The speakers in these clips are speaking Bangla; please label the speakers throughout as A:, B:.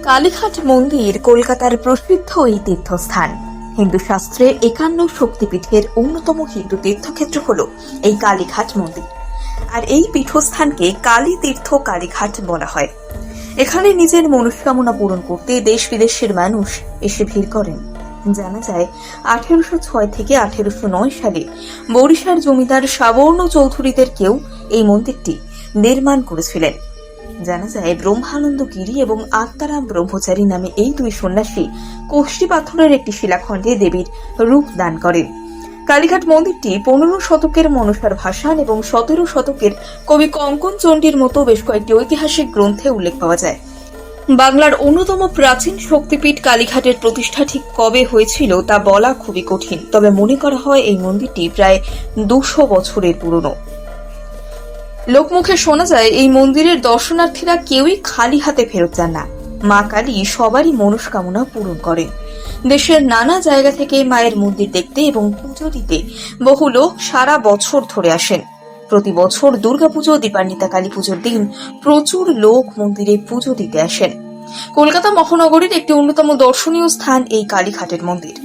A: কালীঘাট মন্দির কলকাতার প্রসিদ্ধ এই তীর্থস্থান। হিন্দু শাস্ত্রে 51 শক্তিপীঠের অন্যতম হিন্দু তীর্থক্ষেত্র হল এই কালীঘাট মন্দির। আর এই পীঠস্থানকে কালী তীর্থ কালীঘাট বলা হয়। এখানে নিজের মনস্কামনা পূরণ করতে দেশ বিদেশের মানুষ এসে ভিড় করেন। জানা যায় 1806 থেকে 1809 সালে বরিশার জমিদার সাবর্ণ চৌধুরীদের কেউ এই মন্দিরটি নির্মাণ করেছিলেন। জানা যায় ব্রহ্মানন্দ গিরি এবং আত্মারাম ব্রহ্মচারী নামে এই দুই সন্ন্যাসী কোষ্ঠী পাথরের একটি শিলাখণ্ডে দেবীর রূপ দান করেন। কালীঘাট মন্দিরটি 15 শতকের মনসার ভাসান এবং 17 শতকের কবি কঙ্কন চণ্ডীর মতো বেশ কয়েকটি ঐতিহাসিক গ্রন্থে উল্লেখ পাওয়া যায়। বাংলার অন্যতম প্রাচীন শক্তিপীঠ কালীঘাটের প্রতিষ্ঠা ঠিক কবে হয়েছিল তা বলা খুবই কঠিন, তবে মনে করা হয় এই মন্দিরটি প্রায় 200 বছরের পুরনো। লোকমুখে শোনা যায় এই মন্দিরের দর্শনার্থীরা কেউই খালি হাতে ফেরত যান না। মা কালী সবারই মনস্কামনা পূরণ করেন। দেশের নানা জায়গা থেকে মায়ের মন্দির দেখতে এবং পুজো দিতে বহু লোক সারা বছর ধরে আসেন। প্রতি বছর দুর্গাপুজো, দীপান্বিতা কালী পুজোর দিন প্রচুর লোক মন্দিরে পুজো দিতে আসেন। কলকাতা মহানগরীর একটি অন্যতম দর্শনীয় স্থান এই কালীঘাটের মন্দির।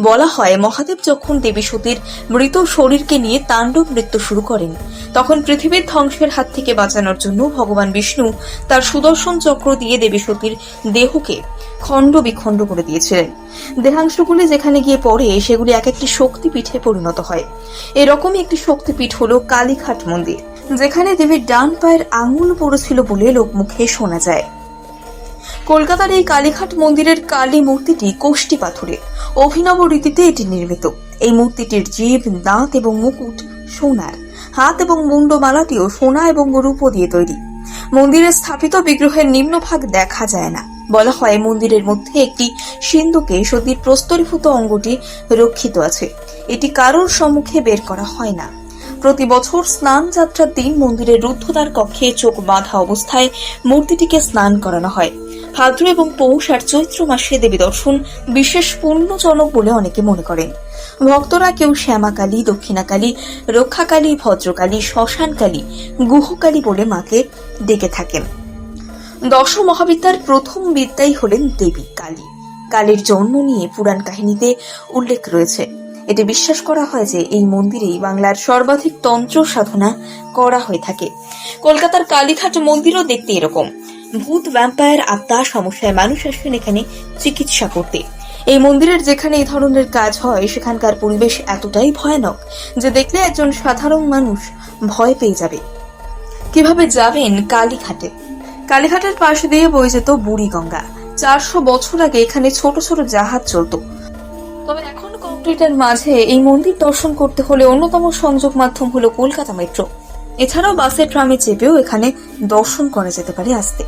A: বলা হয় মহাদেব যখন দেবী সতীর মৃত শরীরকে নিয়ে তাণ্ডব নৃত্য শুরু করেন, তখন পৃথিবীর ধ্বংসের হাত থেকে বাঁচানোর জন্য ভগবান বিষ্ণু তার সুদর্শন চক্র দিয়ে দেবী সতীর দেহকে খণ্ড বিখণ্ড করে দিয়েছিলেন। দেহাংশগুলি যেখানে গিয়ে পড়ে সেগুলি এক একটি শক্তিপীঠে পরিণত হয়। এরকমই একটি শক্তিপীঠ হল কালীঘাট মন্দির, যেখানে দেবীর ডান পায়ের আঙুল পড়েছিল বলে লোকমুখে শোনা যায়। কলকাতার এই কালীঘাট মন্দিরের কালী মূর্তিটি কোষ্ঠী পাথরের অভিনব রীতিতে এটি নির্মিত। এই মূর্তিটির জিভ, দাঁত এবং মুকুট সোনার, হাত এবং মুন্ডমালাটিও সোনা এবং রূপ দিয়ে তৈরি। মন্দিরে স্থাপিত বিগ্রহের নিম্নভাগ দেখা যায় না। বলা হয় মন্দিরের মধ্যে একটি সিন্ধুকে সতীর প্রস্তরীভূত অঙ্গটি রক্ষিত আছে। এটি কারোর সম্মুখে বের করা হয় না। প্রতি বছর স্নান যাত্রার দিন মন্দিরের রুদ্ধদ্বার কক্ষে চোখ বাঁধা অবস্থায় মূর্তিটিকে স্নান করানো হয়। ভাদ্র এবং পৌষ আর চৈত্র মাসে দেবী দর্শন বিশেষ পুণ্যজনক বলে অনেকে মনে করেন। ভক্তরা কেউ শ্যামাকালী, দক্ষিণাকালী, রক্ষাকালী, ভদ্রকালী, শ্মশানকালী, গুহকালী বলে মাকে ডেকে থাকেন। দশ মহাবিদ্যার প্রথম বিদ্যাই হলেন দেবী কালী। কালীর জন্ম নিয়ে পুরাণ কাহিনীতে উল্লেখ রয়েছে। এটি বিশ্বাস করা হয় যে এই মন্দিরেই বাংলার সর্বাধিক তন্ত্র সাধনা করা হয়ে থাকে। কলকাতার কালীঘাট মন্দিরও দেখতে এরকম। ভূত, ভ্যাম্পায়ার, আত্মা সমস্যায় মানুষ আসেন এখানে চিকিৎসা করতে। এই মন্দিরের যেখানে এই ধরনের কাজ হয় সেখানকার পরিবেশ এতটাই ভয়ানক যে দেখলে একজন সাধারণ মানুষ ভয় পেয়ে যাবে। কিভাবে যাবেন কালীঘাটে? কালীঘাটের পাশ দিয়ে বয়ে যেত বুড়িগঙ্গা। 400 বছর আগে এখানে ছোট ছোট জাহাজ চলত। তবে এখন কংক্রিটের মাঝে এই মন্দির দর্শন করতে হলে অন্যতম সংযোগ মাধ্যম হলো কলকাতা মেট্রো। এছাড়াও বাসে, ট্রামে চেপেও এখানে দর্শন করা যেতে পারে আসতে।